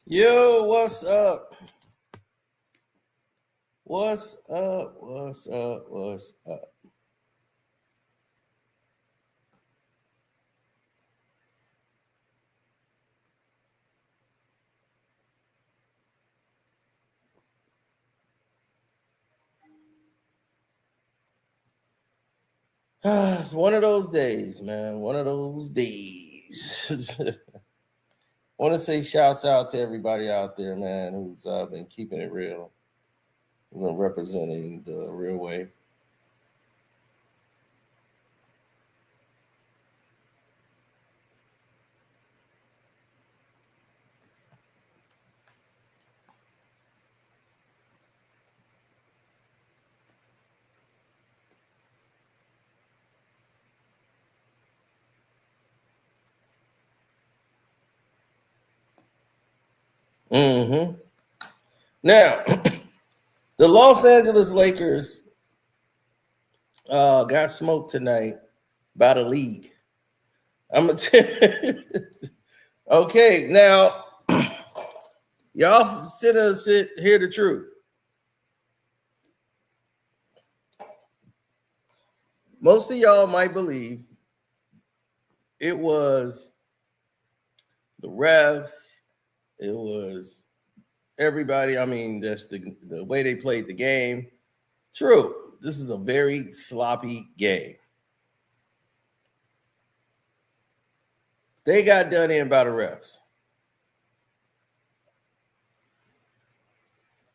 Yo, what's up? What's up? What's up? What's up? It's one of those days, man. One of those days. I want to say shouts out to everybody out there, man, who's been keeping it real, been representing the real way. Mm-hmm. Now, the Los Angeles Lakers got smoked tonight by the league. I'm gonna tell Okay, now y'all sit hear the truth. Most of y'all might believe it was the refs, it was everybody. I mean, that's the way they played the game. True, this is a very sloppy game. They got done in by the refs.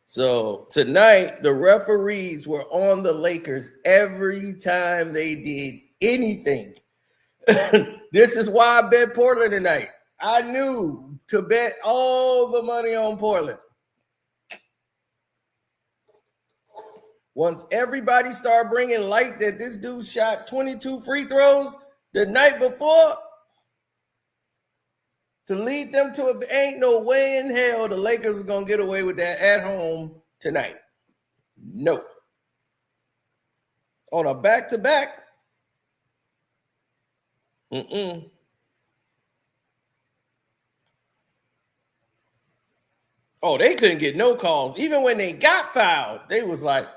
So tonight, the referees were on the Lakers every time they did anything. This is why I bet Portland tonight. I knew to bet all the money on Portland. Once everybody started bringing light that this dude shot 22 free throws the night before to lead them to it, ain't no way in hell the Lakers are going to get away with that at home tonight. No. On a back-to-back, Oh, they couldn't get no calls. Even when they got fouled, they was like,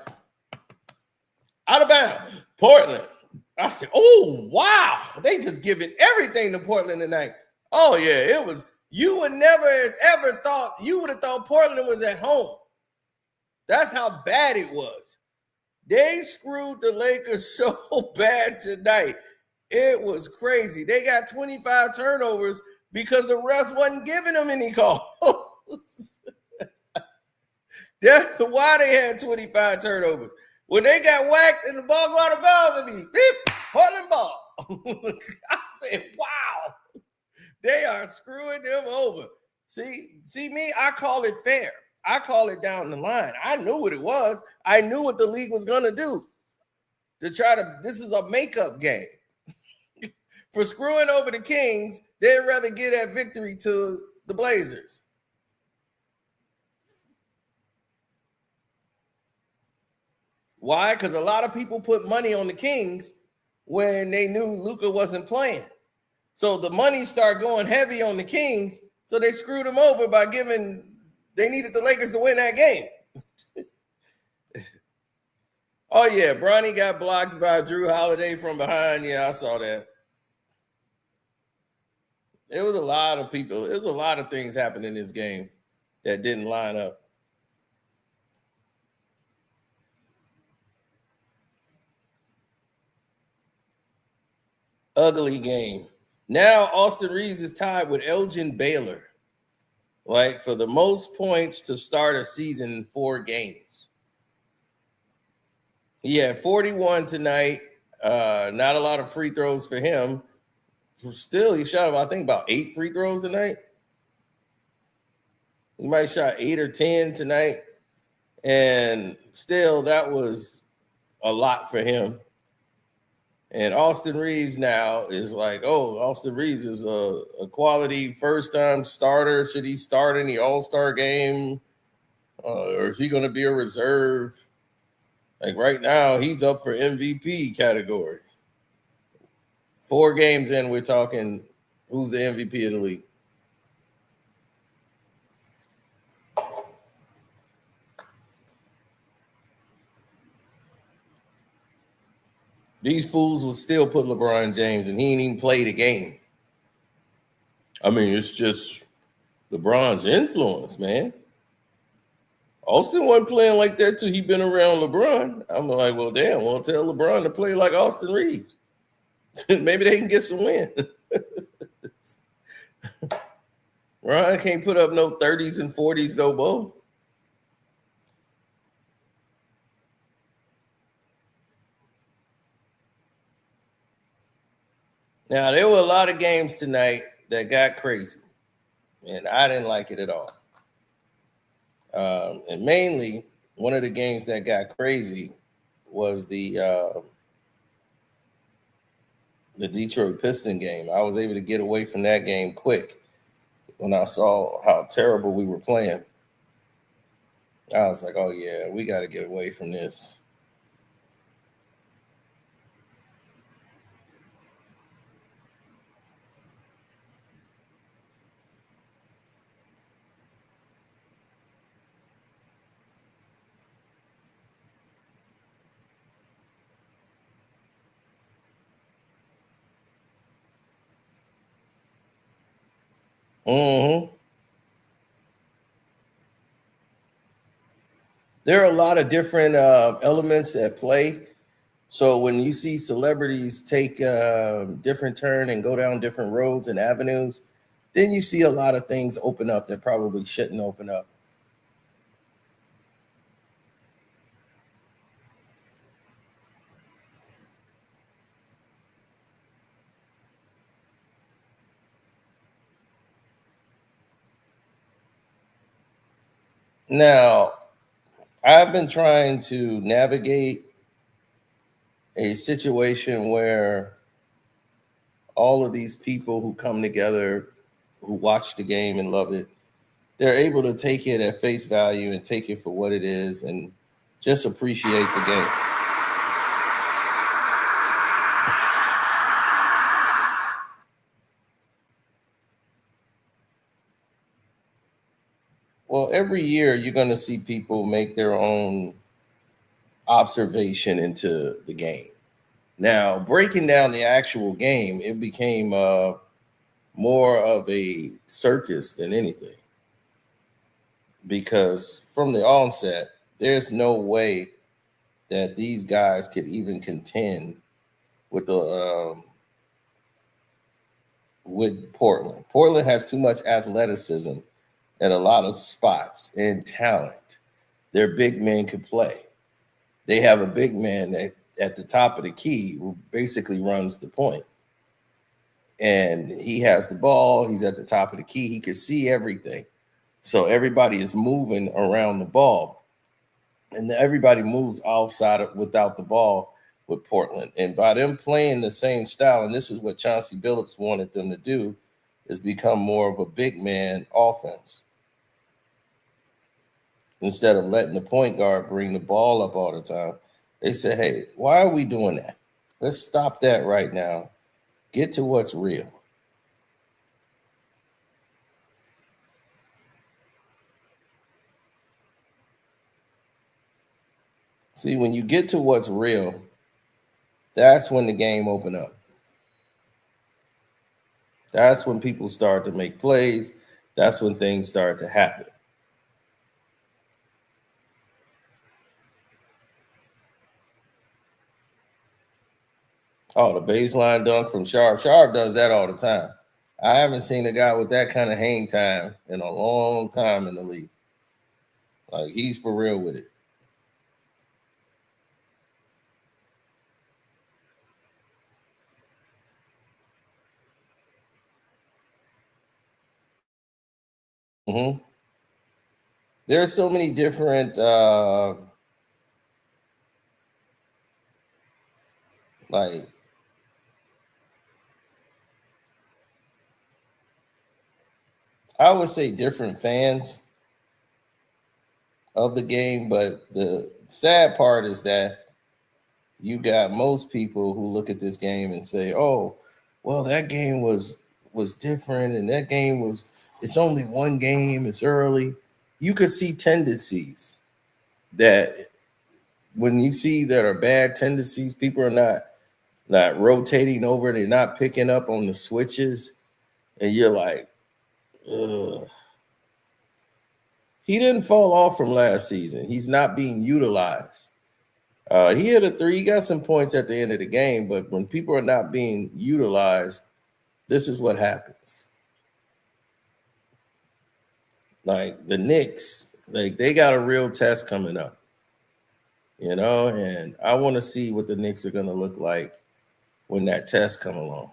out of bounds. Portland. I said, oh, wow. They just giving everything to Portland tonight. Oh, yeah, it was. You would never ever thought, you would have thought Portland was at home. That's how bad it was. They screwed the Lakers so bad tonight. It was crazy. They got 25 turnovers because the refs wasn't giving them any calls. That's why they had 25 turnovers. When they got whacked and the ball go out of bounds, it'd be beep, Portland ball. I said, wow, they are screwing them over. See me, I call it fair. I call it down the line. I knew what it was. I knew what the league was going to do to try to, this is a makeup game. For screwing over the Kings, they'd rather give that victory to the Blazers. Why? Because a lot of people put money on the Kings when they knew Luka wasn't playing. So the money started going heavy on the Kings, so they screwed them over by they needed the Lakers to win that game. Oh, yeah, Bronny got blocked by Drew Holiday from behind. Yeah, I saw that. There was a lot of people. There was a lot of things happening in this game that didn't line up. Ugly game. Now Austin Reaves is tied with Elgin Baylor, like for the most points to start a season in 4 games. He had 41 tonight. Not a lot of free throws for him. Still, he shot, I think, about 8 free throws tonight. He might have shot 8 or 10 tonight. And still, that was a lot for him. And Austin Reaves now is like, oh, Austin Reaves is a quality first-time starter. Should he start in the All-Star game? Or is he going to be a reserve? Like right now, he's up for MVP category. 4 games in, we're talking who's the MVP of the league. These fools will still put LeBron James, and he ain't even played a game. I mean, it's just LeBron's influence, man. Austin wasn't playing like that till he been around LeBron. I'm like, well, damn, well, tell LeBron to play like Austin Reaves. Maybe they can get some win. Ron can't put up no 30s and 40s no more. Now, there were a lot of games tonight that got crazy, and I didn't like it at all. And mainly, one of the games that got crazy was the Detroit Piston game. I was able to get away from that game quick when I saw how terrible we were playing. I was like, oh, yeah, we got to get away from this. Mm-hmm. There are a lot of different elements at play. So when you see celebrities take a different turn and go down different roads and avenues, then you see a lot of things open up that probably shouldn't open up. Now, I've been trying to navigate a situation where all of these people who come together, who watch the game and love it, they're able to take it at face value and take it for what it is and just appreciate the game. Well, every year you're going to see people make their own observation into the game. Now, breaking down the actual game, it became more of a circus than anything. Because from the onset, there's no way that these guys could even contend with with Portland. Portland has too much athleticism at a lot of spots and talent. Their big men could play. They have a big man that at the top of the key who basically runs the point. And he has the ball. He's at the top of the key. He can see everything. So everybody is moving around the ball. And everybody moves without the ball with Portland. And by them playing the same style, and this is what Chauncey Billups wanted them to do, is become more of a big man offense. Instead of letting the point guard bring the ball up all the time, they said, hey, why are we doing that? Let's stop that right now. Get to what's real. See, when you get to what's real, that's when the game open up. That's when people start to make plays. That's when things start to happen. Oh, the baseline dunk from Sharp. Sharp does that all the time. I haven't seen a guy with that kind of hang time in a long time in the league. Like, he's for real with it. Mm-hmm. There are so many different like I would say different fans of the game, but the sad part is that you got most people who look at this game and say, "Oh, well, that game was different, and that game was. It's only one game. It's early." You could see tendencies that when you see that are bad tendencies, people are not not rotating over. They're not picking up on the switches. And you're like, ugh. He didn't fall off from last season. He's not being utilized. He hit a three. He got some points at the end of the game, but when people are not being utilized, this is what happens. Like the Knicks, like they got a real test coming up, you know, and I want to see what the Knicks are going to look like when that test come along.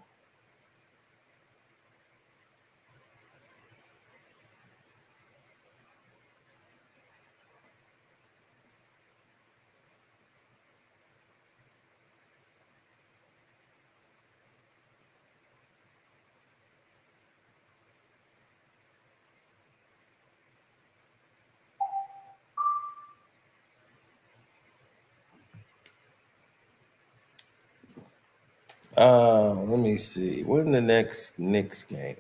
Let me see. When the next Knicks game?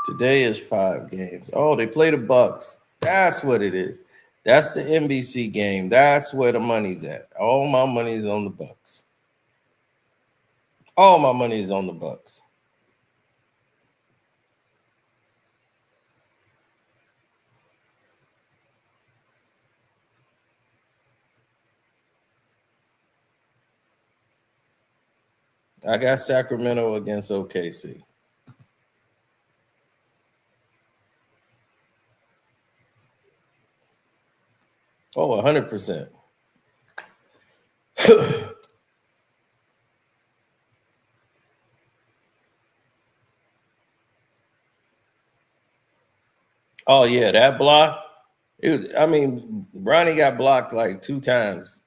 Today is 5 games. Oh, they play the Bucks. That's what it is. That's the NBC game. That's where the money's at. All my money is on the Bucks. All my money is on the Bucks. I got Sacramento against OKC. Oh, 100%. Oh, yeah, that block. It was, I mean, Bronny got blocked like 2 times.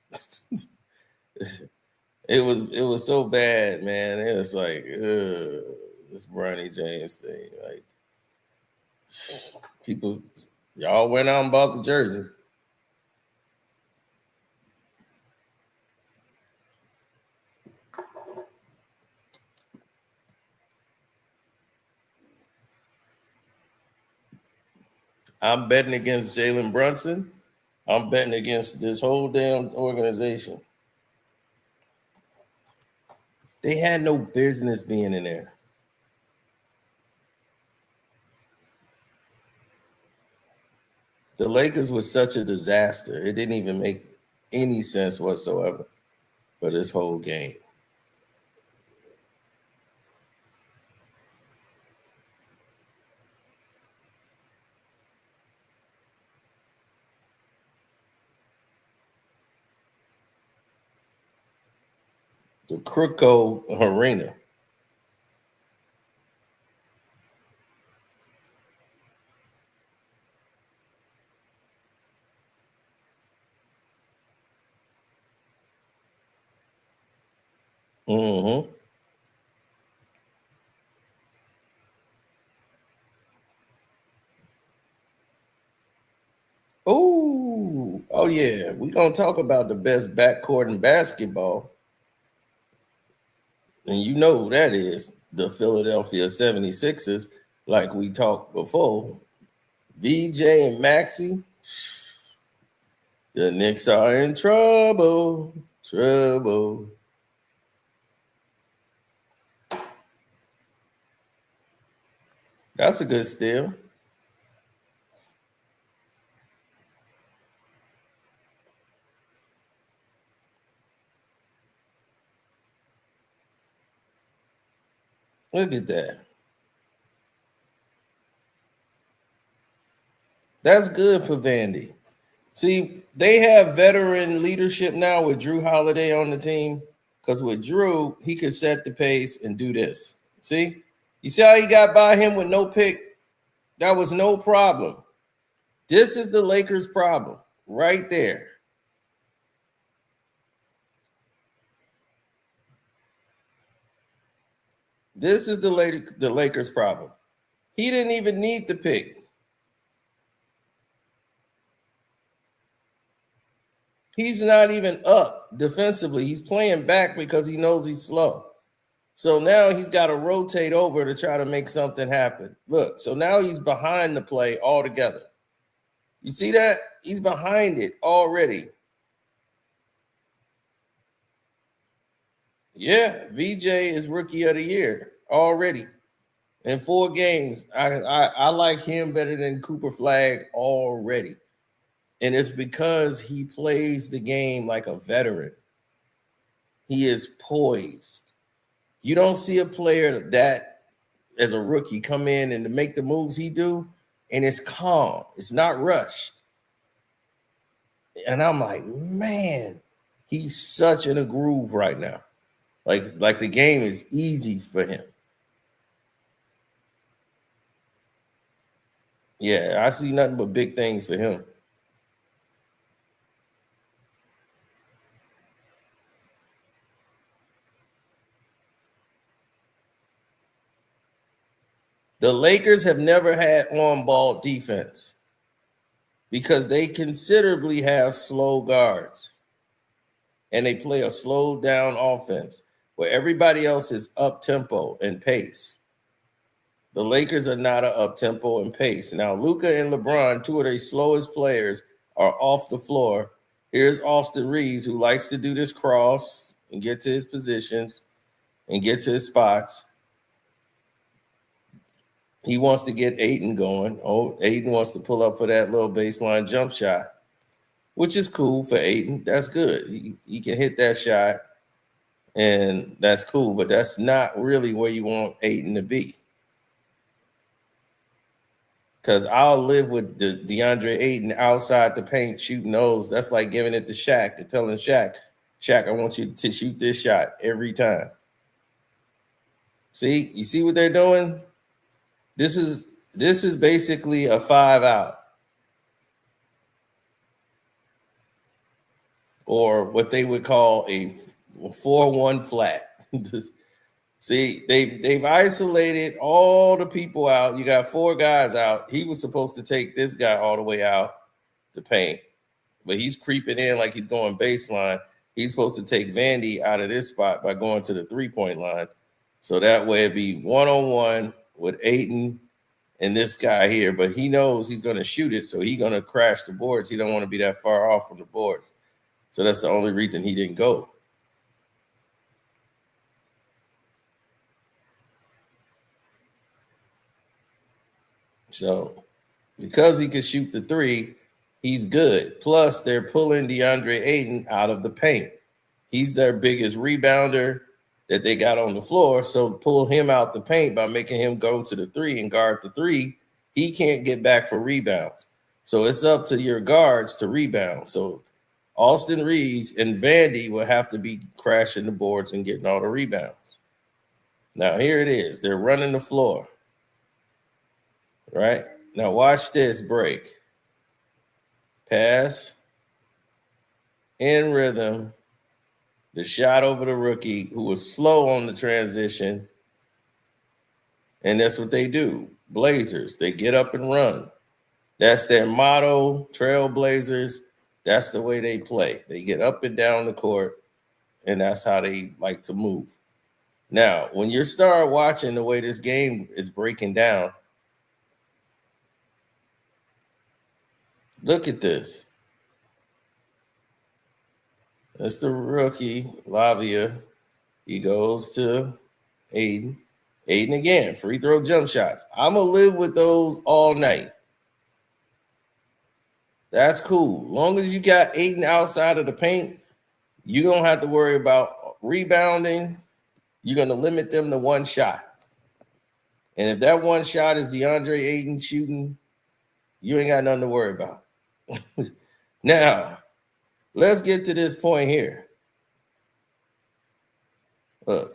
It was so bad, man. It was like, this Bronny James thing. Like, people, y'all went out and bought the jersey. I'm betting against Jalen Brunson. I'm betting against this whole damn organization. They had no business being in there. The Lakers was such a disaster. It didn't even make any sense whatsoever for this whole game. The Crookco Arena. Mm-hmm. Oh yeah. We're gonna talk about the best backcourt in basketball. And you know who that is, the Philadelphia 76ers, like we talked before. VJ and Maxey. The Knicks are in trouble. Trouble. That's a good steal. Look at that. That's good for Vandy. See, they have veteran leadership now with Drew Holiday on the team. Because with Drew, he could set the pace and do this. See? You see how he got by him with no pick? That was no problem. This is the Lakers' problem right there. This is the Lakers' problem. He didn't even need the pick. He's not even up defensively. He's playing back because he knows he's slow. So now he's got to rotate over to try to make something happen. Look, so now he's behind the play altogether. You see that? He's behind it already. Yeah, VJ is Rookie of the Year already. In 4 games, I like him better than Cooper Flagg already. And it's because he plays the game like a veteran. He is poised. You don't see a player that, as a rookie, come in and to make the moves he do, and it's calm. It's not rushed. And I'm like, man, he's such in a groove right now. Like the game is easy for him. Yeah, I see nothing but big things for him. The Lakers have never had on-ball defense because they considerably have slow guards. And they play a slow down offense where everybody else is up-tempo and pace. The Lakers are not an up-tempo and pace. Now, Luka and LeBron, 2 of their slowest players, are off the floor. Here's Austin Reaves, who likes to do this cross and get to his positions and get to his spots. He wants to get Ayton going. Oh, Ayton wants to pull up for that little baseline jump shot, which is cool for Ayton. That's good. He can hit that shot, and that's cool, but that's not really where you want Ayton to be. Because I'll live with the DeAndre Ayton outside the paint shooting those. That's like giving it to Shaq and telling Shaq, I want you to shoot this shot every time. See, you see what they're doing? This is basically a 5-out. Or what they would call a 4-1 flat. See, they've isolated all the people out. You got 4 guys out. He was supposed to take this guy all the way out the paint, but he's creeping in like he's going baseline. He's supposed to take Vandy out of this spot by going to the 3-point line. So that way it'd be 1-on-1 with Ayton and this guy here, but he knows he's going to shoot it, so he's going to crash the boards. He don't want to be that far off from the boards. So that's the only reason he didn't go. So because he can shoot the 3, he's good. Plus, they're pulling DeAndre Ayton out of the paint. He's their biggest rebounder that they got on the floor. So pull him out the paint by making him go to the 3 and guard the 3. He can't get back for rebounds. So it's up to your guards to rebound. So Austin Reaves and Vandy will have to be crashing the boards and getting all the rebounds. Now, here it is. They're running the floor. Right? Now, watch this break. Pass. In rhythm. The shot over the rookie who was slow on the transition. And that's what they do. Blazers, they get up and run. That's their motto, Trailblazers. That's the way they play. They get up and down the court, and that's how they like to move. Now, when you start watching the way this game is breaking down, look at this. That's the rookie, Lavia. He goes to Ayton. Ayton again, free throw jump shots. I'm going to live with those all night. That's cool. Long as you got Ayton outside of the paint, you don't have to worry about rebounding. You're going to limit them to 1 shot. And if that 1 shot is DeAndre Ayton shooting, you ain't got nothing to worry about. Now, let's get to this point here. Look,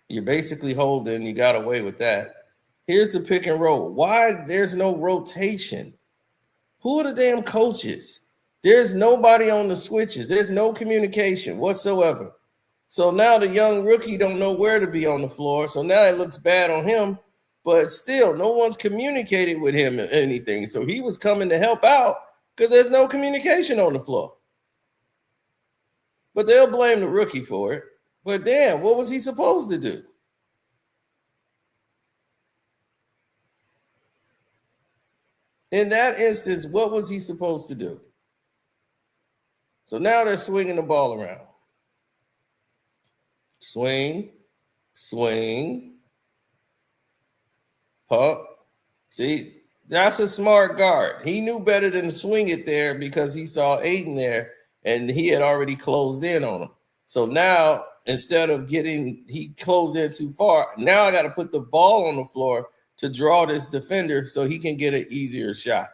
you're basically holding. You got away with that. Here's the pick and roll. Why there's no rotation? Who are the damn coaches? There's nobody on the switches. There's no communication whatsoever. So now the young rookie don't know where to be on the floor. So now it looks bad on him. But still, no one's communicated with him or anything. So he was coming to help out because there's no communication on the floor. But they'll blame the rookie for it. But damn, what was he supposed to do? In that instance, what was he supposed to do? So now they're swinging the ball around. Swing, swing, pump. See, that's a smart guard. He knew better than to swing it there because he saw Aiden there and he had already closed in on him. So now, instead of he closed in too far, now I got to put the ball on the floor to draw this defender so he can get an easier shot,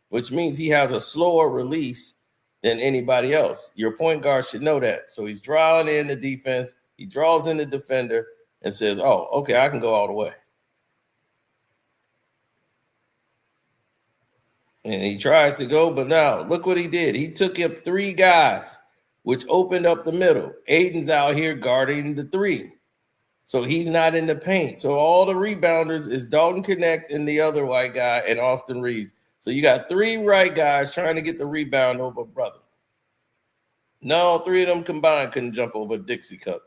which means he has a slower release than anybody else. Your point guard should know that. So he's drawing in the defense. He draws in the defender and says, oh, okay, I can go all the way. And he tries to go, but now look what he did. He took up 3 guys, which opened up the middle. Aiden's out here guarding the 3. So he's not in the paint. So all the rebounders is Dalton Connect and the other white guy and Austin Reaves. So you got 3 right guys trying to get the rebound over brother. No, 3 of them combined couldn't jump over a Dixie cup.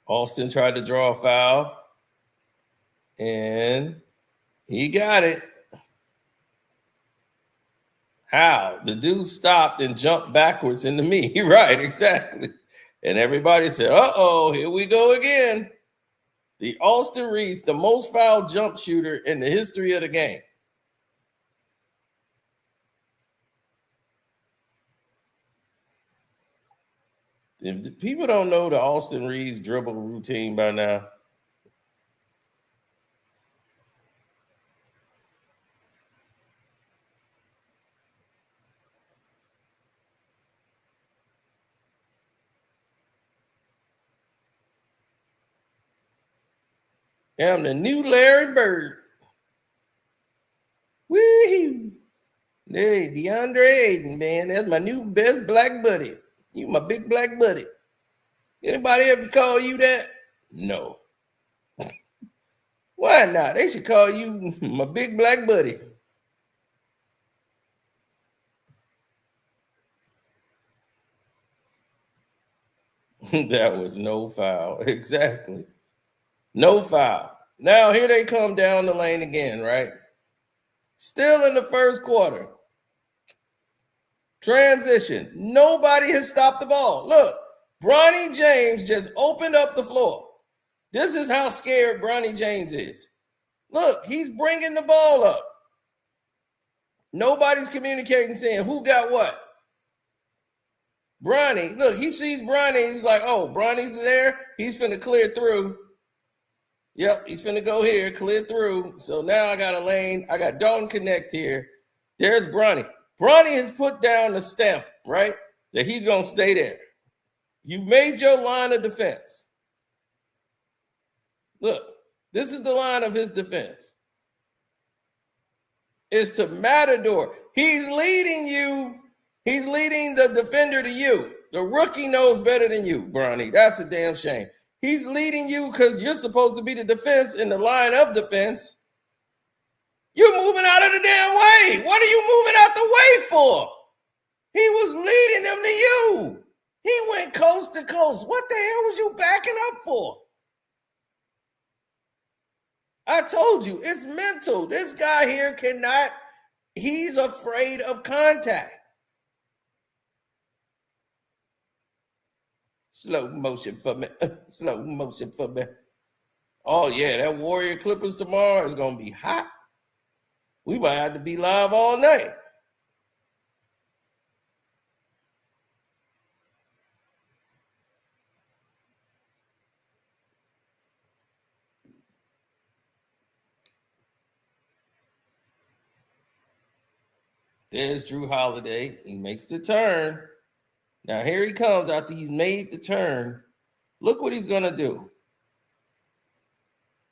Austin tried to draw a foul, and he got it. How? The dude stopped and jumped backwards into me. Right, exactly. And everybody said, uh-oh, here we go again. The Austin Reaves, the most foul jump shooter in the history of the game. If the people don't know the Austin Reaves dribble routine by now, I'm the new Larry Bird. Woo! Hey, DeAndre Ayton, man, that's my new best black buddy. You my big black buddy. Anybody ever call you that? No. Why not? They should call you my big black buddy. That was no foul. Exactly. No foul. Now here they come down the lane again, right? Still in the first quarter. Transition. Nobody has stopped the ball. Look, Bronny James just opened up the floor. This is how scared Bronny James is. Look, he's bringing the ball up. Nobody's communicating, saying who got what. Bronny, look, he sees Bronny. He's like, oh, Bronny's there. He's finna clear through. Yep, he's finna go here, clear through. So now I got a lane. I got Dalton Connect here. There's Bronny. Bronny has put down the stamp, right, that he's going to stay there. You've made your line of defense. Look, this is the line of his defense. It's to Matador. He's leading you. He's leading the defender to you. The rookie knows better than you, Bronny. That's a damn shame. He's leading you because you're supposed to be the defense in the line of defense. You're moving out of the damn way. What are you moving out the way for? He was leading them to you. He went coast to coast. What the hell was you backing up for? I told you, it's mental. This guy here cannot, he's afraid of contact. Slow motion for me. Slow motion for me. Oh, yeah, that Warrior Clippers tomorrow is going to be hot. We might have to be live all night. There's Drew Holiday. He makes the turn. Now here he comes after he's made the turn. Look what he's going to do.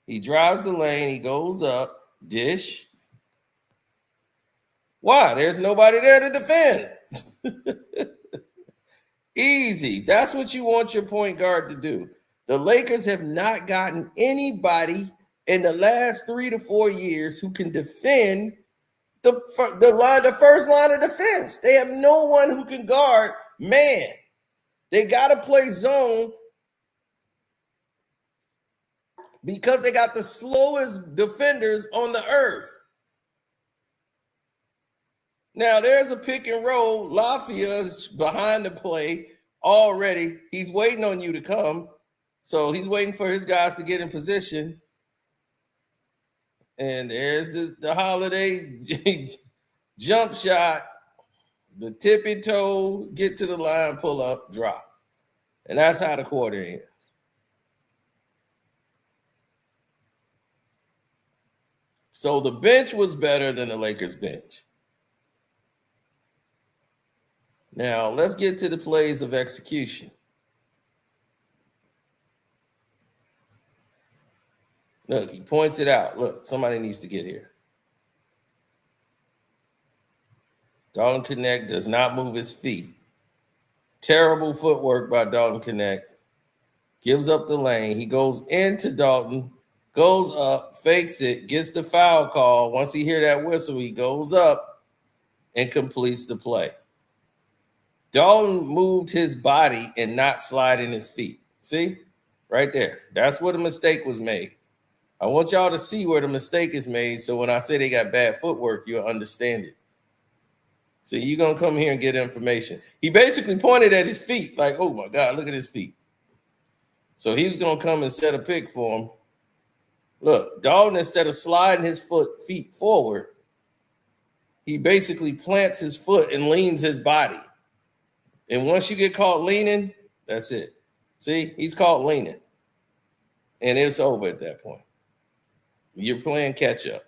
He drives the lane. He goes up. Dish. Why? There's nobody there to defend. Easy. That's what you want your point guard to do. The Lakers have not gotten anybody in the last 3 to 4 years who can defend the first line of defense. They have no one who can guard man. They got to play zone because they got the slowest defenders on the earth. Now, there's a pick and roll. Lafia's behind the play already. He's waiting on you to come. So he's waiting for his guys to get in position. And there's the Holiday jump shot, the tippy toe, get to the line, pull up, drop. And that's how the quarter ends. So the bench was better than the Lakers bench. Now, let's get to the plays of execution. Look, he points it out. Look, somebody needs to get here. Dalton Connect does not move his feet. Terrible footwork by Dalton Connect. Gives up the lane. He goes into Dalton, goes up, fakes it, gets the foul call. Once he hears that whistle, he goes up and completes the play. Dalton moved his body and not sliding his feet. See? Right there. That's where the mistake was made. I want y'all to see where the mistake is made, so when I say they got bad footwork, you'll understand it. So you're going to come here and get information. He basically pointed at his feet like, oh, my God, look at his feet. So he was going to come and set a pick for him. Look, Dalton, instead of sliding his feet forward, he basically plants his foot and leans his body. And once you get caught leaning, that's it. See, he's caught leaning. And it's over at that point. You're playing catch up.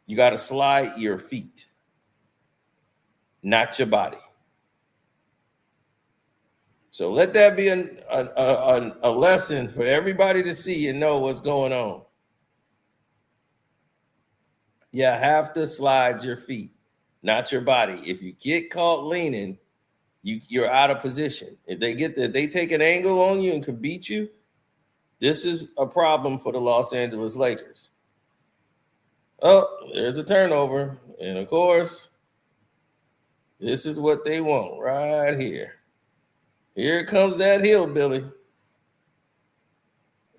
You got to slide your feet, not your body. So let that be a lesson for everybody to see and know what's going on. You have to slide your feet, not your body. If you get caught leaning, you're out of position. If they take an angle on you and can beat you, this is a problem for the Los Angeles Lakers. Oh, there's a turnover. And of course, this is what they want right here. Here comes that hillbilly.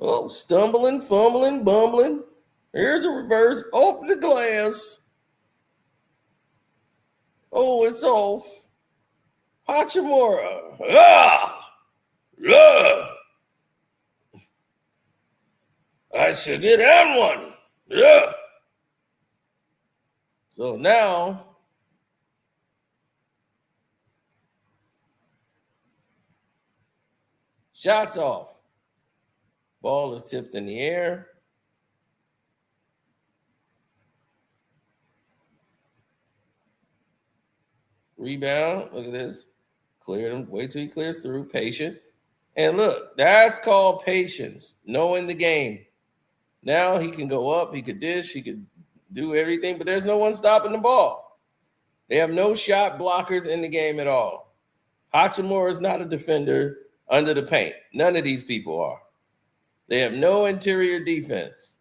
Oh, stumbling, fumbling, bumbling. Here's a reverse off the glass. Oh, it's off. Hachimura. Ah! Ah! I should get that one. Yeah. So now, shots off. Ball is tipped in the air. Rebound. Look at this. Cleared him. Wait till he clears through. Patient. And look, that's called patience. Knowing the game. Now he can go up. He could dish. He could do everything. But there's no one stopping the ball. They have no shot blockers in the game at all. Hachimura is not a defender under the paint. None of these people are. They have no interior defense.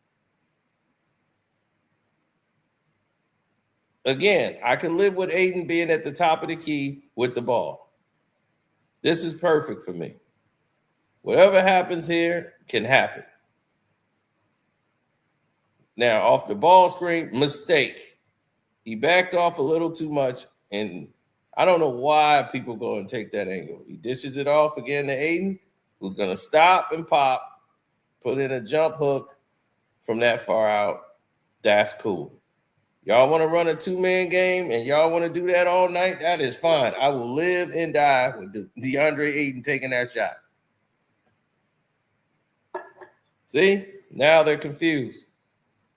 Again, I can live with Aiden being at the top of the key with the ball. This is perfect for me. Whatever happens here can happen. Now, off the ball screen, mistake. He backed off a little too much, and I don't know why people go and take that angle. He dishes it off again to Aiden, who's going to stop and pop, put in a jump hook from that far out. That's cool. Y'all want to run a two-man game and y'all want to do that all night? That is fine. I will live and die with DeAndre Ayton taking that shot. See? Now they're confused.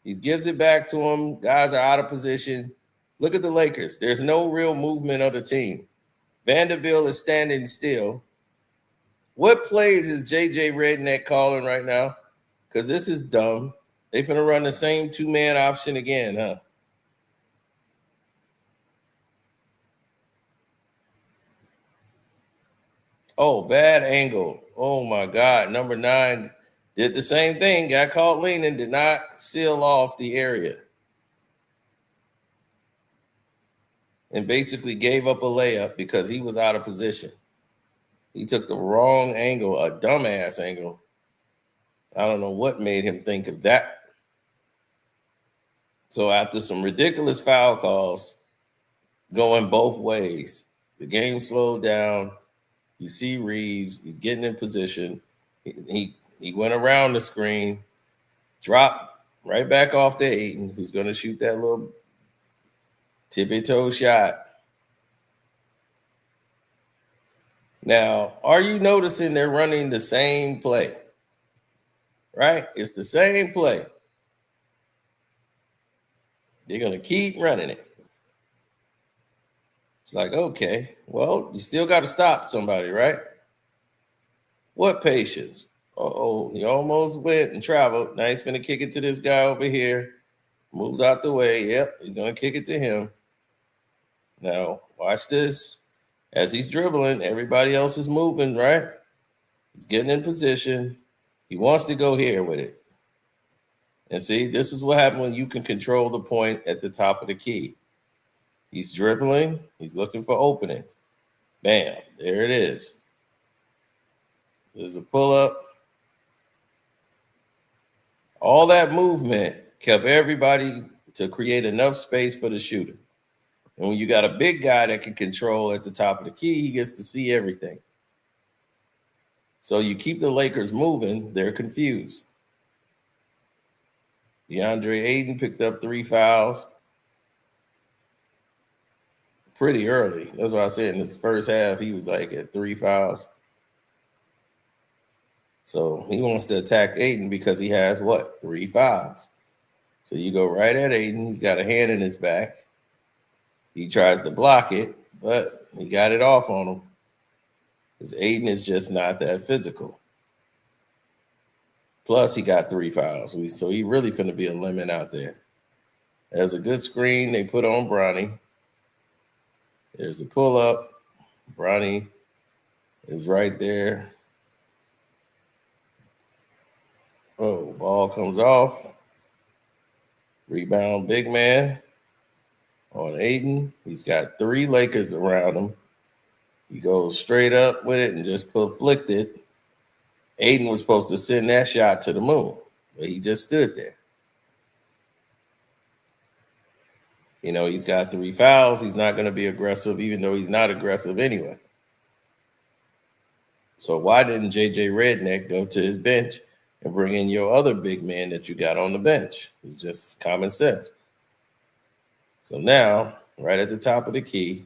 He gives it back to him. Guys are out of position. Look at the Lakers. There's no real movement of the team. Vanderbilt is standing still. What plays is JJ Redneck calling right now? because this is dumb. They finna run the same two-man option again, huh? Oh, bad angle. Oh, my God. Number 9 did the same thing. Got caught leaning, did not seal off the area. And basically gave up a layup because he was out of position. He took the wrong angle, a dumbass angle. I don't know what made him think of that. So after some ridiculous foul calls going both ways, the game slowed down. You see Reaves, he's getting in position. He went around the screen, dropped right back off to Ayton, who's going to shoot that little tippy-toe shot. Now, are you noticing they're running the same play? Right? It's the same play. They're going to keep running it. It's like, okay, well, you still got to stop somebody, right? What patience? Uh-oh, he almost went and traveled. Now he's going to kick it to this guy over here. Moves out the way. Yep, he's going to kick it to him. Now, watch this. As he's dribbling, everybody else is moving, right? He's getting in position. He wants to go here with it. And see, this is what happens when you can control the point at the top of the key. He's dribbling. He's looking for openings. Bam, there it is. There's a pull-up. All that movement kept everybody to create enough space for the shooter. And when you got a big guy that can control at the top of the key, he gets to see everything. So you keep the Lakers moving, they're confused. DeAndre Ayton picked up 3 fouls pretty early. That's why I said in this first half, he was like at 3 fouls. So he wants to attack Ayton because he has what? 3 fouls. So you go right at Ayton. He's got a hand in his back. He tries to block it, but he got it off on him. Because Ayton is just not that physical. Plus, he got 3 fouls. So he really finna be a lemon out there. There's a good screen they put on Bronny. There's a pull-up. Bronny is right there. Oh, ball comes off. Rebound, big man on Ayton. He's got 3 Lakers around him. He goes straight up with it and just flicked it. Ayton was supposed to send that shot to the moon, but he just stood there. You know, he's got 3 fouls. He's not going to be aggressive, even though he's not aggressive anyway. So why didn't J.J. Redneck go to his bench and bring in your other big man that you got on the bench? It's just common sense. So now, right at the top of the key,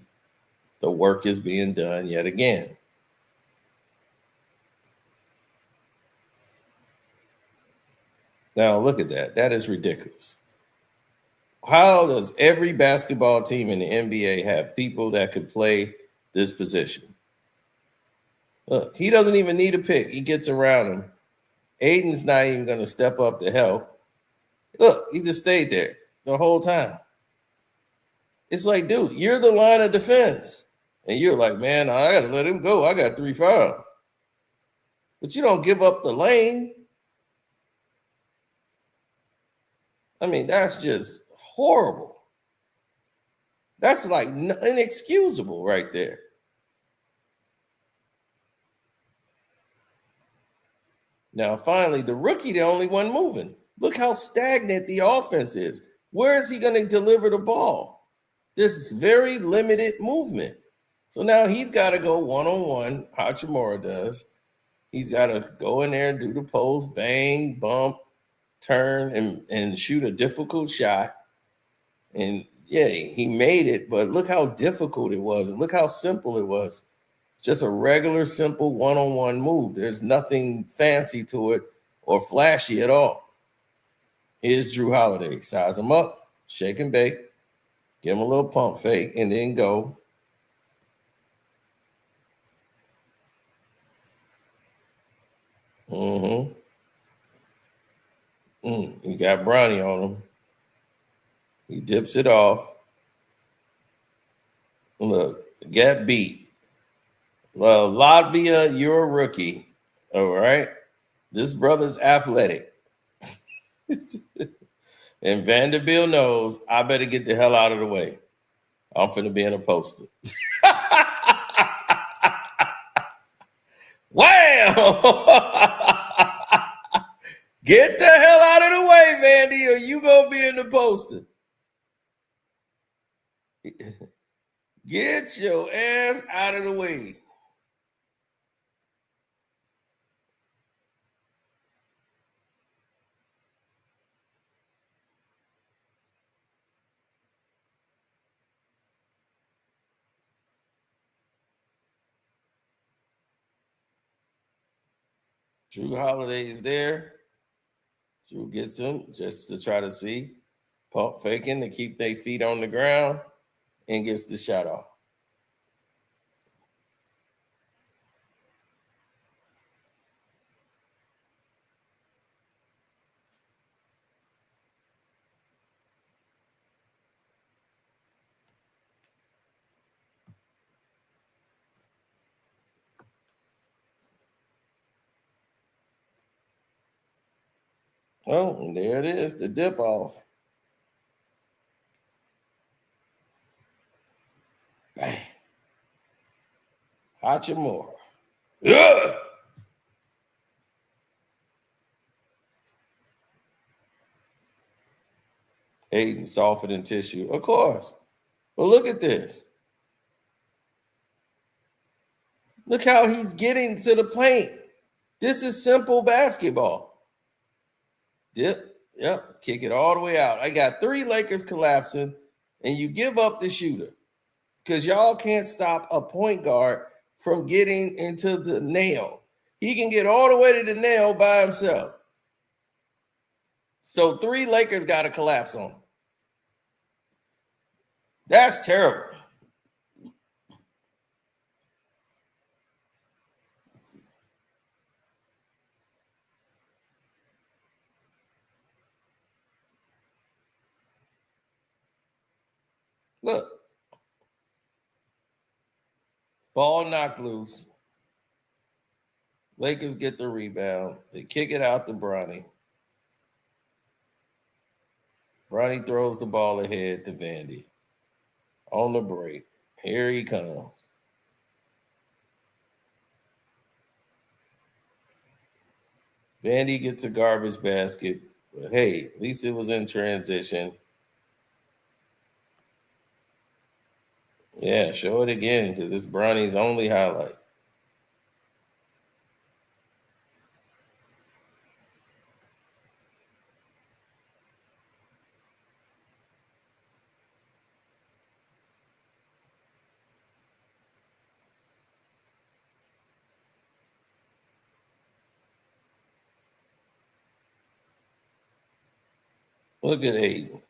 the work is being done yet again. Now, look at that. That is ridiculous. How does every basketball team in the NBA have people that can play this position? Look, he doesn't even need a pick. He gets around him. Aiden's not even going to step up to help. Look, he just stayed there the whole time. It's like, dude, you're the line of defense. And you're like, man, I got to let him go. I got 3 fouls. But you don't give up the lane. I mean, that's just horrible. That's like inexcusable right there. Now, finally, the rookie, the only one moving. Look how stagnant the offense is. Where is he going to deliver the ball? This is very limited movement. So now he's got to go one-on-one. Hachimura does. He's got to go in there and do the post, bang, bump, turn, and shoot a difficult shot. And, yeah, he made it, but look how difficult it was. And look how simple it was. Just a regular, simple one-on-one move. There's nothing fancy to it or flashy at all. Here's Drew Holiday. Size him up, shake and bake, give him a little pump fake, and then go. He got Bronny on him. He dips it off. Look, get beat. Well, Latvia, you're a rookie. All right. This brother's athletic. And Vanderbilt knows I better get the hell out of the way. I'm finna be in a poster. Wow! Get the hell out of the way, Vandy, or you gonna be in the poster. Get your ass out of the way. Drew Holiday's there. Drew gets him just to try to see. Pump faking to keep their feet on the ground and gets the shot off. Oh, and there it is, the dip off. Bang. Hachimura. Yeah. Hayden softer than tissue. Of course. But look at this. Look how he's getting to the paint. This is simple basketball. Dip. Yep. Kick it all the way out. I got 3 Lakers collapsing, and you give up the shooter because y'all can't stop a point guard from getting into the nail. He can get all the way to the nail by himself. So 3 Lakers got to collapse on him. That's terrible. Look. Ball knocked loose. Lakers get the rebound. They kick it out to Bronny. Bronny throws the ball ahead to Vandy. On the break. Here he comes. Vandy gets a garbage basket. But hey, at least it was in transition. Yeah, show it again because it's Bronny's only highlight. Look at Aiden.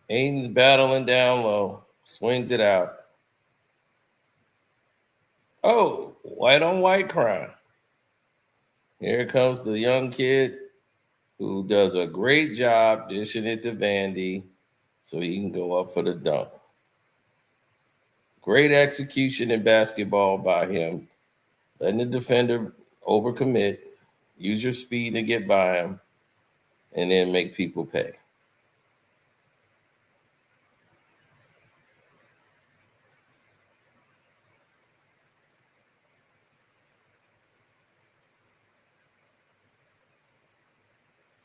Aiden's battling down low. Swings it out. Oh, white on white crime. Here comes the young kid who does a great job dishing it to Vandy so he can go up for the dunk. Great execution in basketball by him. Letting the defender overcommit. Use your speed to get by him. And then make people pay.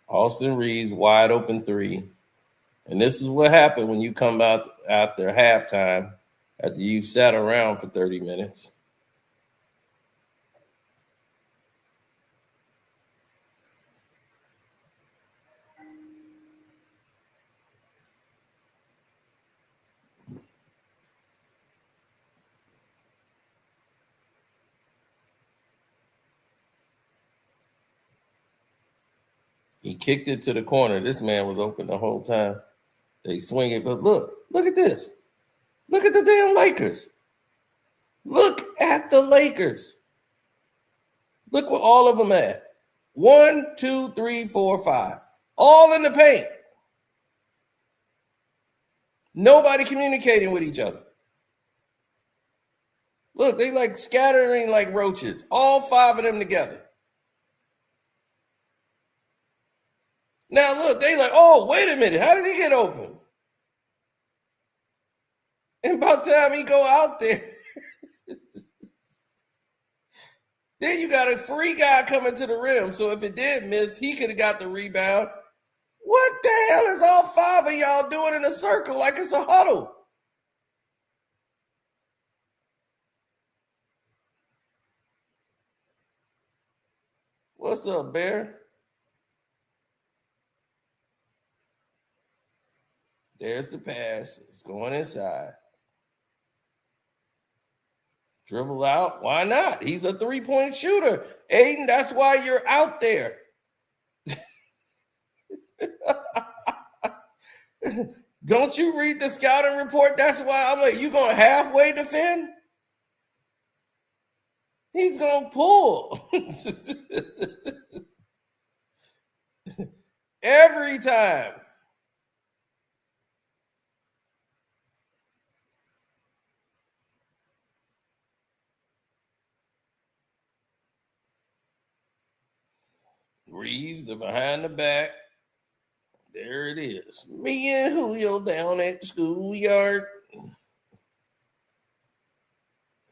Austin Reaves, wide open 3. And this is what happened when you come out after halftime, after you've sat around for 30 minutes. He kicked it to the corner. This man was open the whole time. They swing it, but look at this. Look at the damn Lakers. Look at the Lakers. Look where all of them at. 1, 2, 3, 4, 5. all in the paint. Nobody communicating with each other. Look, they like scattering like roaches, all 5 of them together. Now look, they like, oh, wait a minute, how did he get open? And by the time he go out there, then you got a free guy coming to the rim. So if it did miss, he could have got the rebound. What the hell is all 5 of y'all doing in a circle like it's a huddle? What's up, Bear? There's the pass. It's going inside. Dribble out. Why not? He's a 3-point shooter. Aiden, that's why you're out there. Don't you read the scouting report? That's why I'm like, you going to halfway defend? He's going to pull. Every time. Reaves, the behind the back. There it is. Me and Julio down at the schoolyard.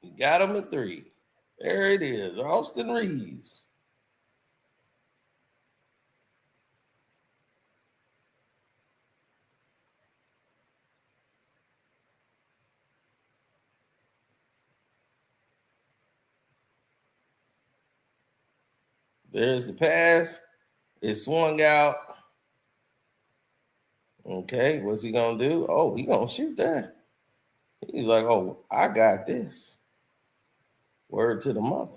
He got him a 3. There it is. Austin Reaves. There's the pass. It swung out. Okay, what's he going to do? Oh, he going to shoot that. He's like, oh, I got this. Word to the mother.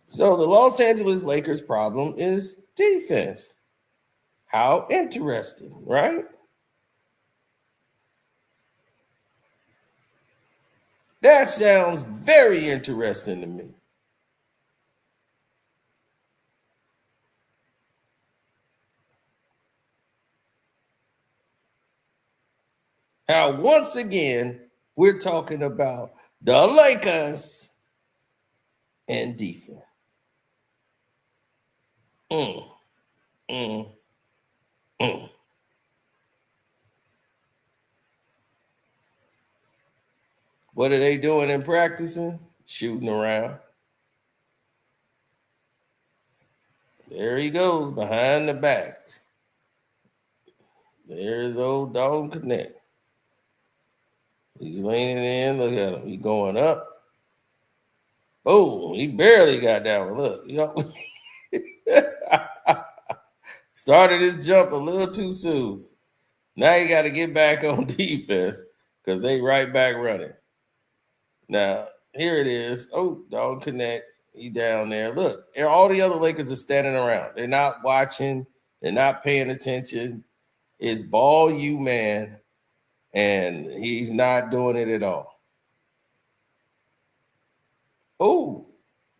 So the Los Angeles Lakers problem is defense. How interesting, right? That sounds very interesting to me. How once again, we're talking about the Lakers and defense. Mm, mm, mm. What are they doing in practicing? Shooting around. There he goes behind the back. There's old dog Connect. He's leaning in. Look at him. He's going up. Oh, he barely got that one. Look, started his jump a little too soon. Now you got to get back on defense because they right back running. Now, here it is. Oh, dog Connect. He down there. Look, all the other Lakers are standing around. They're not watching. They're not paying attention. It's ball you, man. And he's not doing it at all. Oh,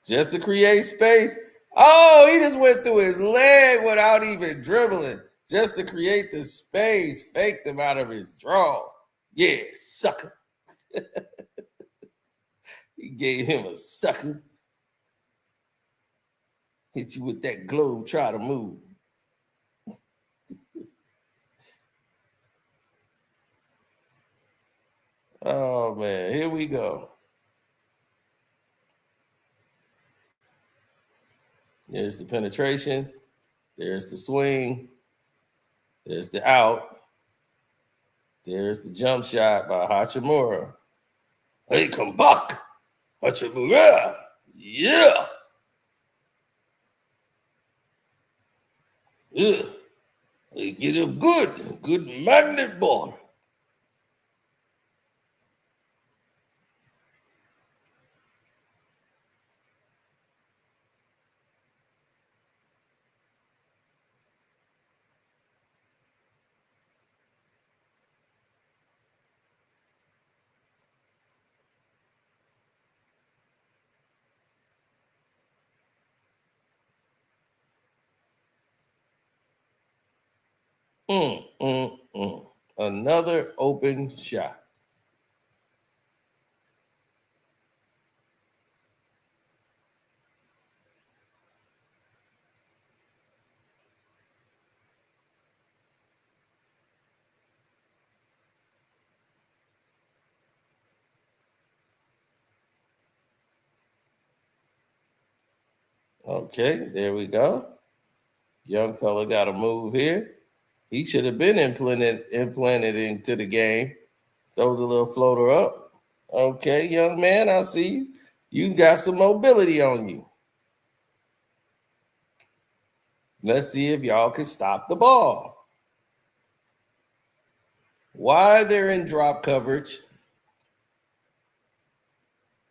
just to create space. Oh, he just went through his leg without even dribbling. Just to create the space. Faked him out of his draw. Yeah, sucker. He gave him a sucker. Hit you with that globe, try to move. Oh, man, here we go. There's the penetration. There's the swing. There's the out. There's the jump shot by Hachimura. Hey, come back. Hachimura. Yeah. Yeah. They get him good. Good magnet ball. Another open shot. Okay, there we go. Young fella got a move here. He should have been implanted into the game. Throws a little floater up. Okay, young man, I see you. You got some mobility on you. Let's see if y'all can stop the ball. Why they're in drop coverage?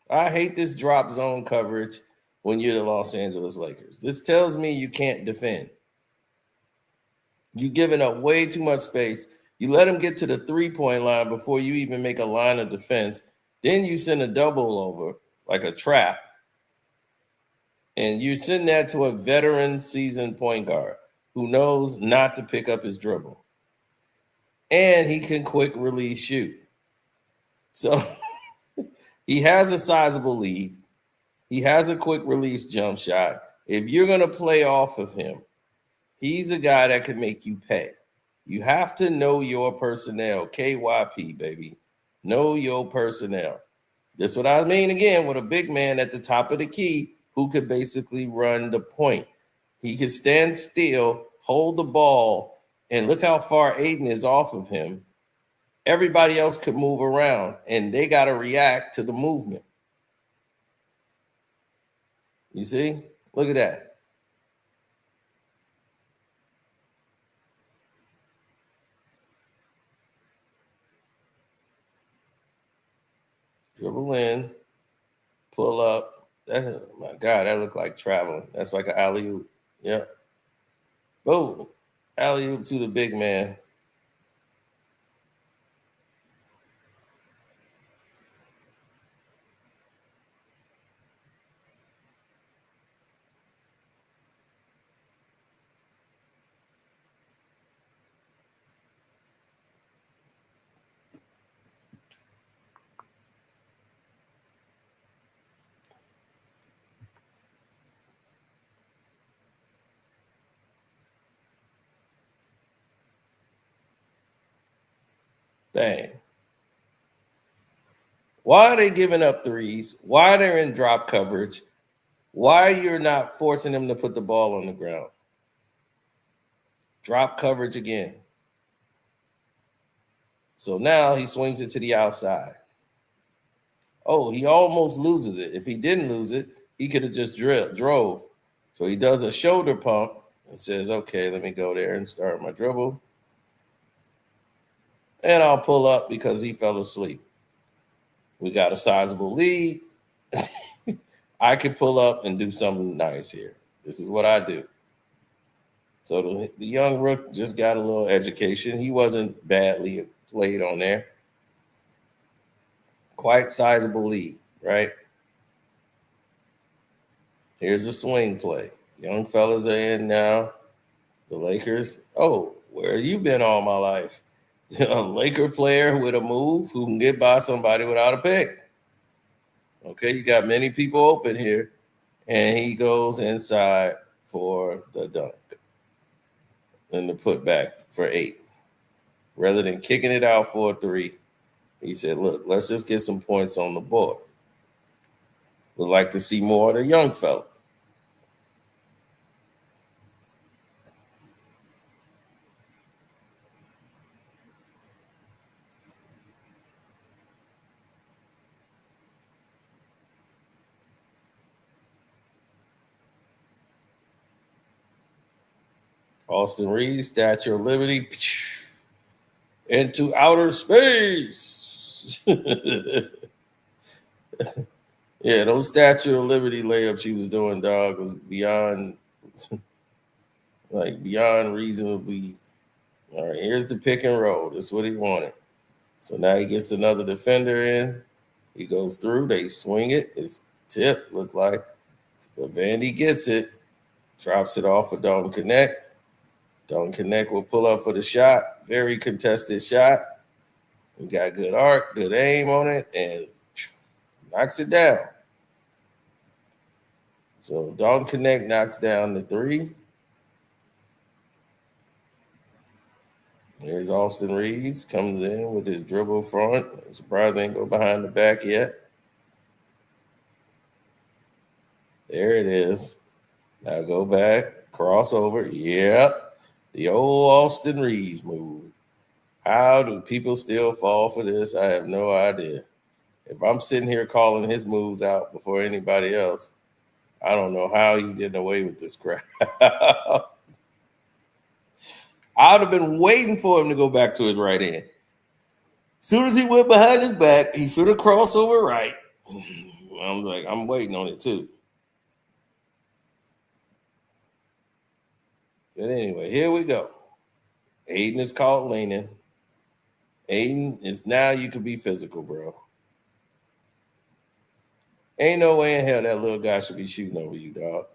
I hate this drop zone coverage when you're the Los Angeles Lakers. This tells me you can't defend. You're giving up way too much space. You let them get to the three-point line before you even make a line of defense. Then you send a double over like a trap. And you send that to a veteran seasoned point guard who knows not to pick up his dribble. And he can quick release shoot. So he has a sizable lead. He has a quick release jump shot. If you're going to play off of him, he's a guy that can make you pay. You have to know your personnel. KYP, baby. Know your personnel. That's what I mean again with a big man at the top of the key who could basically run the point. He can stand still, hold the ball, and look how far Aiden is off of him. Everybody else could move around, and they got to react to the movement. You see? Look at that. Dribble in, pull up. That, my God, that looked like traveling. That's like an alley-oop. Yeah. Boom. Alley-oop to the big man. Bang. Why are they giving up threes? Why they're in drop coverage? Why you're not forcing them to put the ball on the ground? Drop coverage again. So now he swings it to the outside. Oh, he almost loses it. If he didn't lose it, he could have just drove. So he does a shoulder pump and says, okay, let me go there and start my dribble. And I'll pull up because he fell asleep. We got a sizable lead. I could pull up and do something nice here. This is what I do. So the young rook just got a little education. He wasn't badly played on there. Quite sizable lead, right? Here's the swing play. Young fellas are in now. The Lakers. Oh, where have you been all my life? A Laker player with a move who can get by somebody without a pick. Okay, you got many people open here. And he goes inside for the dunk. And the putback for 8. Rather than kicking it out for a 3, he said, look, let's just get some points on the board. Would like to see more of the young fella. Austin Reaves, Statue of Liberty, into outer space. Yeah, those Statue of Liberty layups she was doing, dog, was beyond reasonably. All right, here's the pick and roll. That's what he wanted. So now he gets another defender in. He goes through. They swing it. His tip looked like. But Vandy gets it. Drops it off. But don't connect. Don't connect will pull up for the shot. Very contested shot. We got good arc, good aim on it, and knocks it down. So Dalton Connect knocks down the three. Here's Austin Reaves, comes in with his dribble front. I'm surprised they ain't go behind the back yet. There it is. Now go back, crossover. Yep, the old Austin Reaves move. How do people still fall for this? I have no idea. If I'm sitting here calling his moves out before anybody else, I don't know how he's getting away with this crap. I'd have been waiting for him to go back to his right hand. As soon as he went behind his back, he should have crossed over right. I'm like, I'm waiting on it too. But anyway, here we go. Aiden is caught leaning. Aiden is now you can be physical, bro. Ain't no way in hell that little guy should be shooting over you, dog.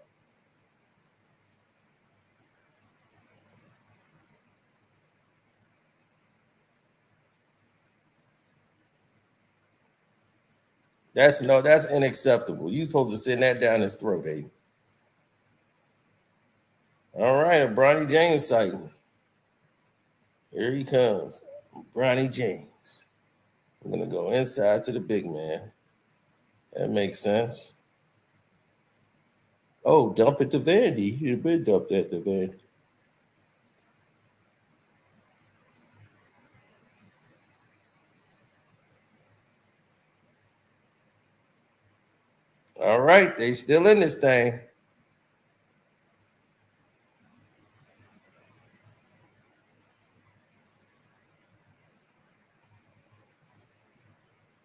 That's unacceptable. You're supposed to send that down his throat, Aiden. All right, a Bronny James sighting. Here he comes. Bronny James. I'm going to go inside to the big man. That makes sense. Oh, dump it to Vandy. He'd have been dumped that to Vandy. All right, they still in this thing.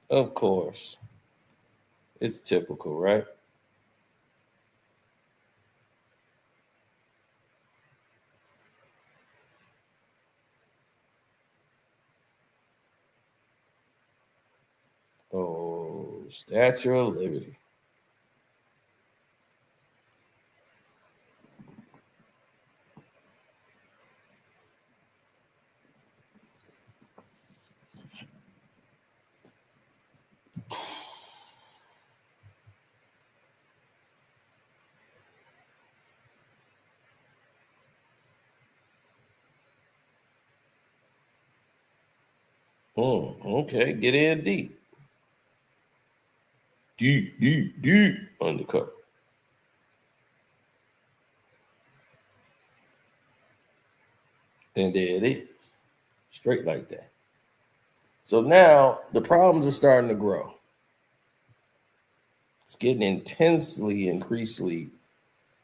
Of course. It's typical, right? Oh, Statue of Liberty. Okay, get in deep. Deep undercover. And there it is. Straight like that. So now the problems are starting to grow. It's getting increasingly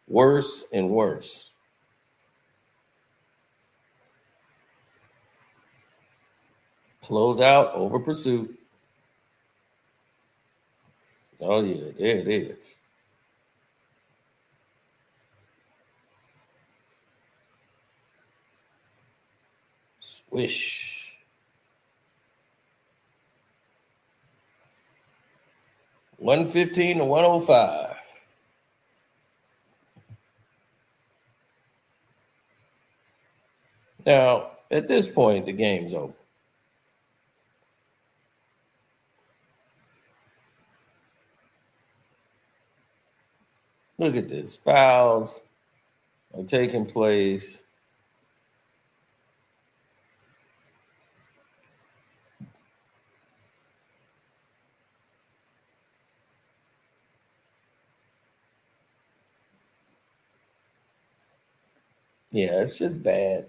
worse and worse. Close out over pursuit. Oh, yeah, there it is. Swish. 115 to 105. Now, at this point, the game's over. Look at this. Fouls are taking place. Yeah, it's just bad.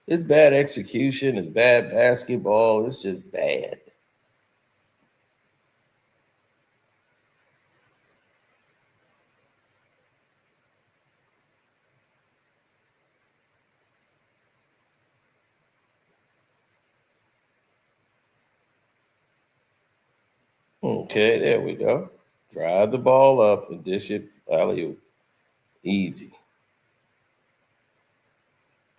It's bad execution. It's bad basketball. It's just bad. Okay, there we go. Drive the ball up and dish it alley-oop. Easy.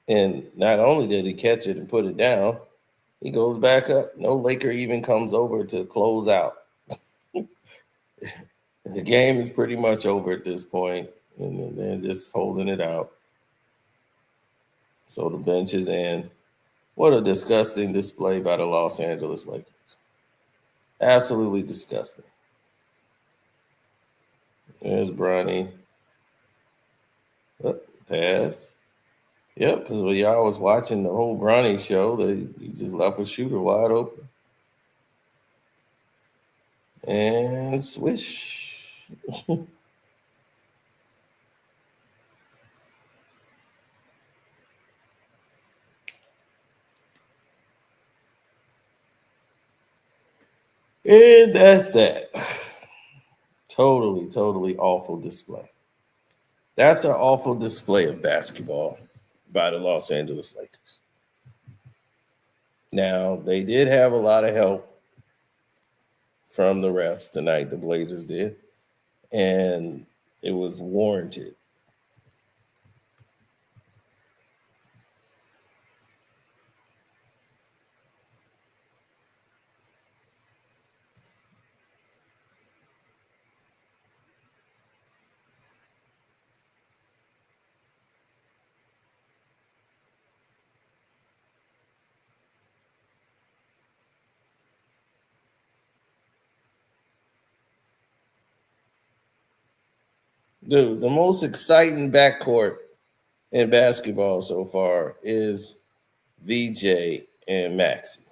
And not only did he catch it and put it down, he goes back up. No Laker even comes over to close out. The game is pretty much over at this point, and they're just holding it out. So the bench is in. What a disgusting display by the Los Angeles Lakers. Absolutely disgusting. There's Bronny. Oh, pass. Yep, because when y'all was watching the whole Bronny show, he just left a shooter wide open. And swish. And that's that. Totally awful display. That's an awful display of basketball by the Los Angeles Lakers. Now, they did have a lot of help from the refs tonight, the Blazers did, and it was warranted. Dude, the most exciting backcourt in basketball so far is VJ and Maxey.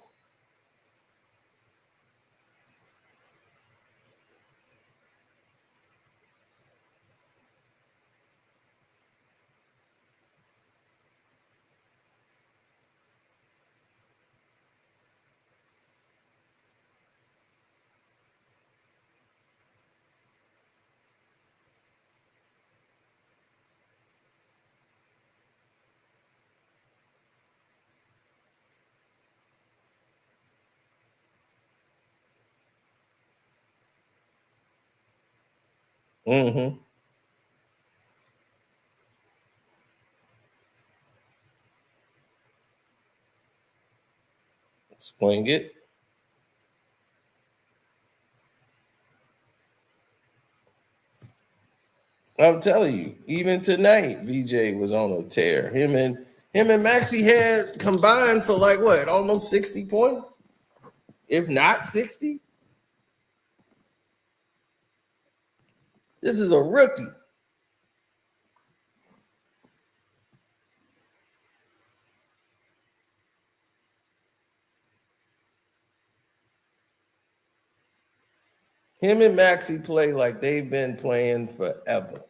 Mm-hmm. Swing it. I'm telling you, even tonight, VJ was on a tear. Him and Maxey had combined for like what, almost 60 points? If not 60. This is a rookie. Him and Maxey play like they've been playing forever.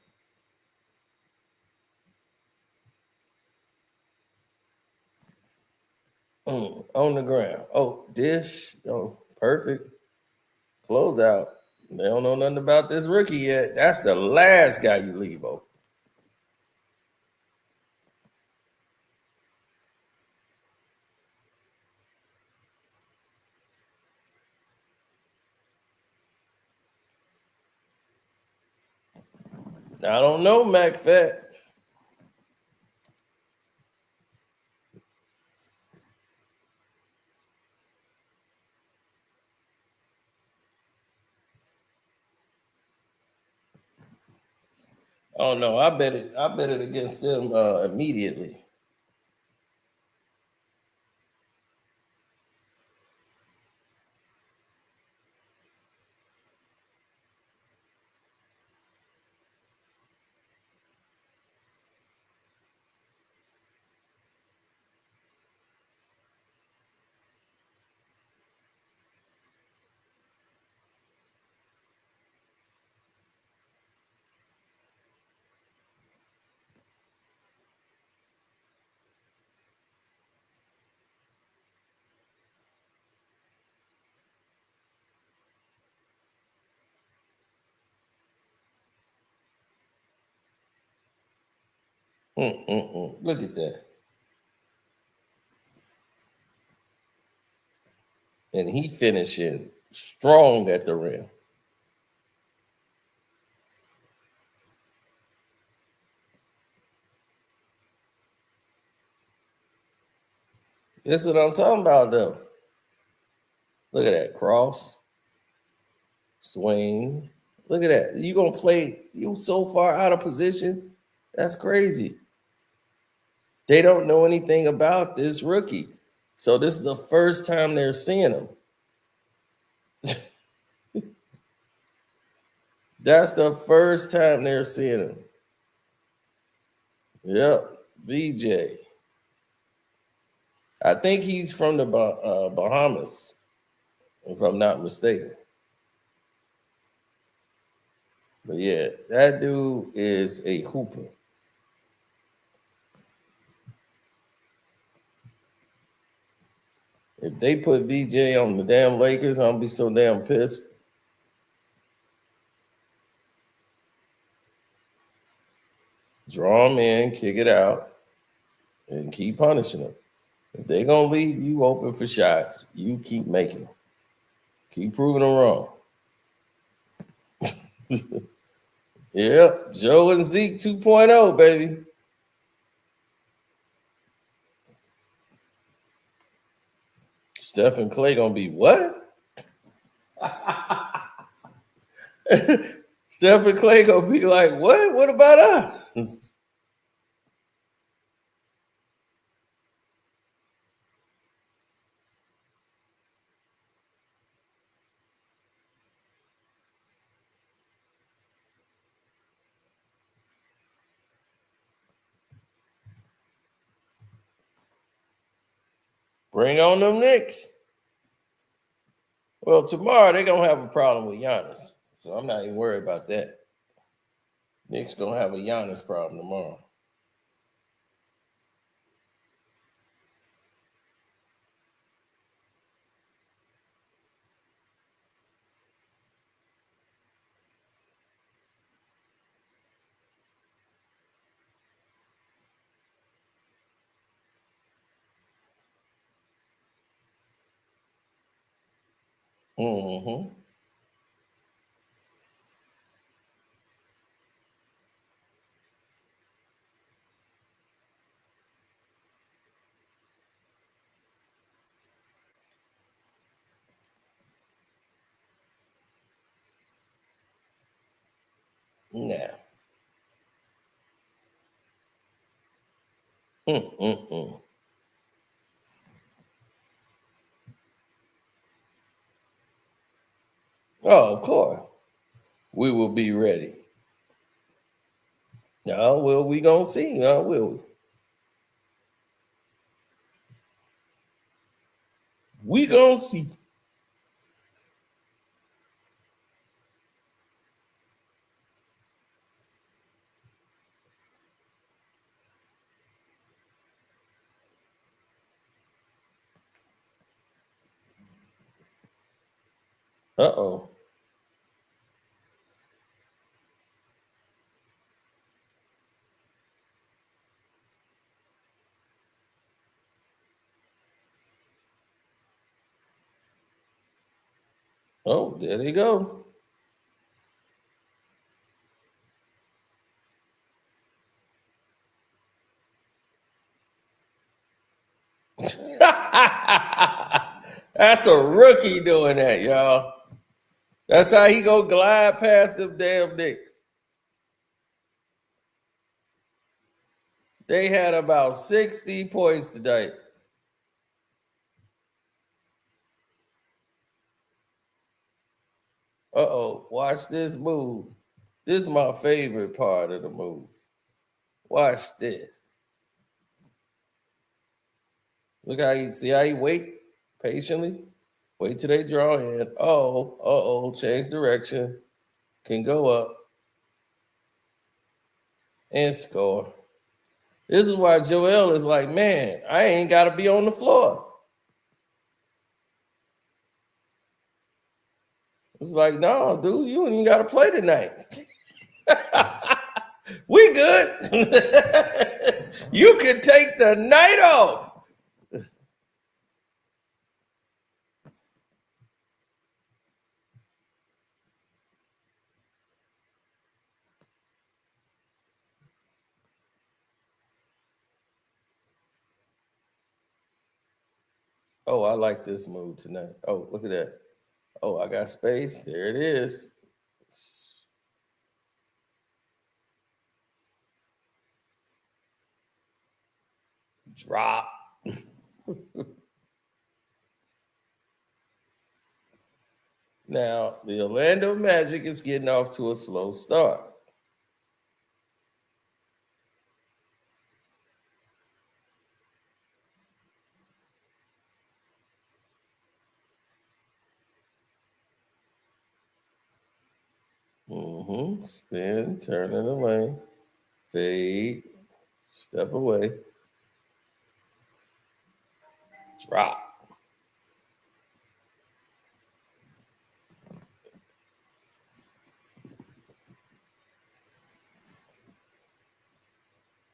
On the ground. Oh, dish. Oh, perfect. Close out. They don't know nothing about this rookie yet. That's the last guy you leave open. I don't know, McFat. Oh no, I bet it against them immediately. Look at that. And he finishing strong at the rim. This is what I'm talking about, though. Look at that cross, swing. Look at that. You gonna play? You so far out of position? That's crazy. They don't know anything about this rookie. So this is the first time they're seeing him. That's the first time they're seeing him. Yep, VJ. I think he's from the Bahamas, if I'm not mistaken. But yeah, that dude is a hooper. If they put VJ on the damn Lakers, I'm gonna be so damn pissed. Draw him in, kick it out, and keep punishing them. If they're gonna leave you open for shots, you keep making them. Keep proving them wrong. Yep, Joe and Zeke 2.0, baby. Steph and Clay gonna be what? Steph and Clay gonna be like, what? What about us? Bring on them Knicks. Well, tomorrow they're gonna have a problem with Giannis, so I'm not even worried about that. Knicks gonna have a Giannis problem tomorrow. Mm-hmm. Nah. Mm-mm-mm. Oh, of course. We will be ready. No, well, we gonna see, will we? We gonna see. Uh-oh. Oh, there they go. That's a rookie doing that, y'all. That's how he go glide past them damn Knicks. They had about 60 points tonight. Uh-oh, watch this move. This is my favorite part of the move. Watch this. Look how you see how you wait patiently. Wait till they draw in. Oh, change direction. Can go up and score. This is why Joel is like, man, I ain't got to be on the floor. It's like, no, dude, you ain't got to play tonight. We good. You can take the night off. Oh, I like this move tonight. Oh, look at that. Oh, I got space. There it is. Drop. Now, the Orlando Magic is getting off to a slow start. Spin, turn in the lane, fade, step away, drop.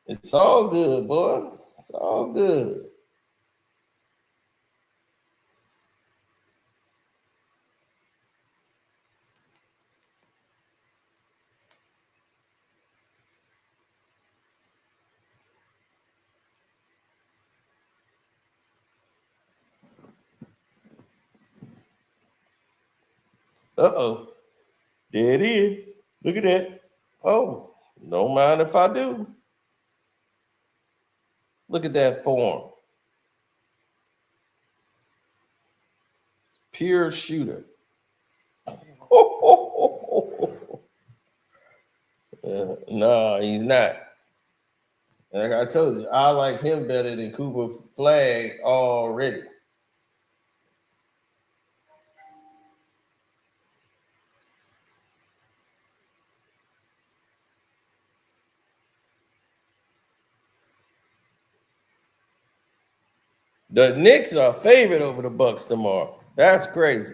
It's all good, boy. It's all good. Uh-oh. There it is. Look at that. Oh, don't mind if I do. Look at that form. Pure shooter. No, he's not. Like I told you, I like him better than Cooper Flag already. The Knicks are favored over the Bucks tomorrow. That's crazy.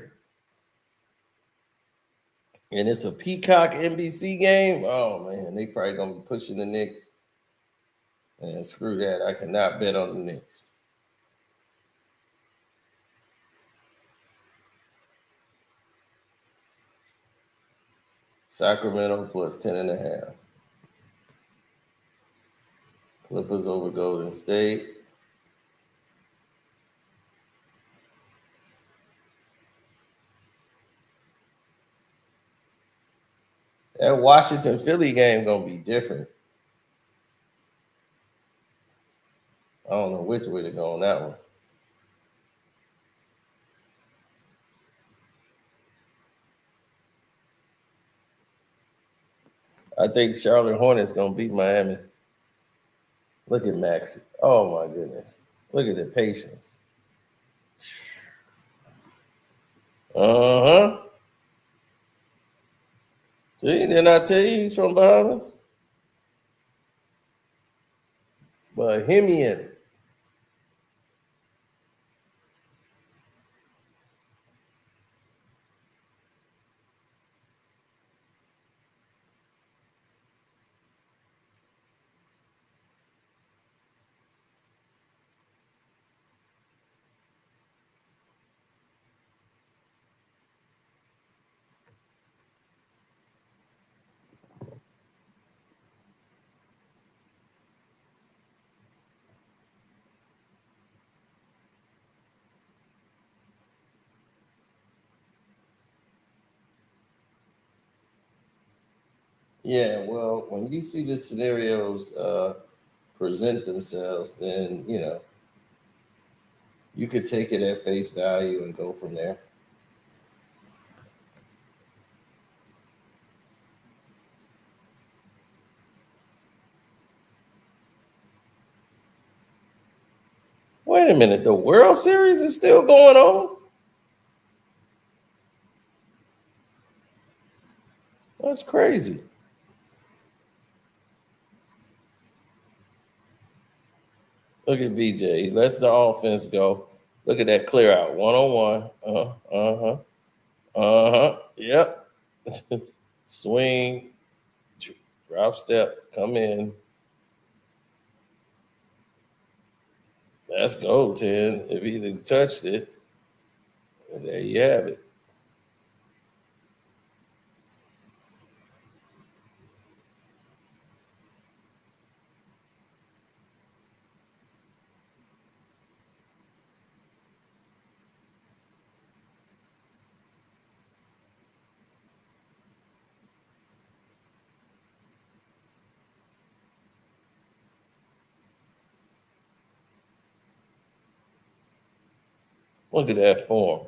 And it's a Peacock NBC game. Oh man, they probably gonna be pushing the Knicks. And screw that. I cannot bet on the Knicks. Sacramento plus 10.5. Clippers over Golden State. That Washington Philly game gonna be different. I don't know which way to go on that one. I think Charlotte Hornets gonna beat Miami. Look at Maxey. Oh my goodness. Look at the patience. Uh-huh. See, didn't I tell you he's from Bahamas? Bohemian. Yeah, well, when you see the scenarios present themselves, then you could take it at face value and go from there. Wait a minute, the World Series is still going on? That's crazy. Look at VJ. He lets the offense go. Look at that clear out. 1-on-1. Yep. Swing. Drop step. Come in. That's goal 10. If he didn't touched it, there you have it. Look at that form.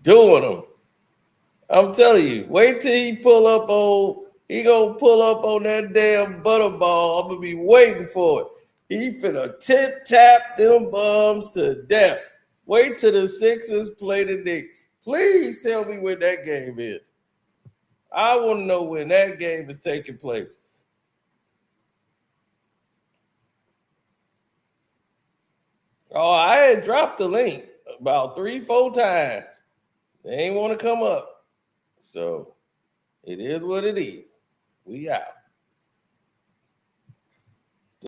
Doing them. I'm telling you, wait till he pull up on, he gonna pull up on that damn butterball. I'm gonna be waiting for it. He finna tip-tap them bums to death. Wait till the Sixers play the Knicks. Please tell me when that game is. I want to know when that game is taking place. Oh, I had dropped the link about 3-4 times. They ain't want to come up. So it is what it is. We out.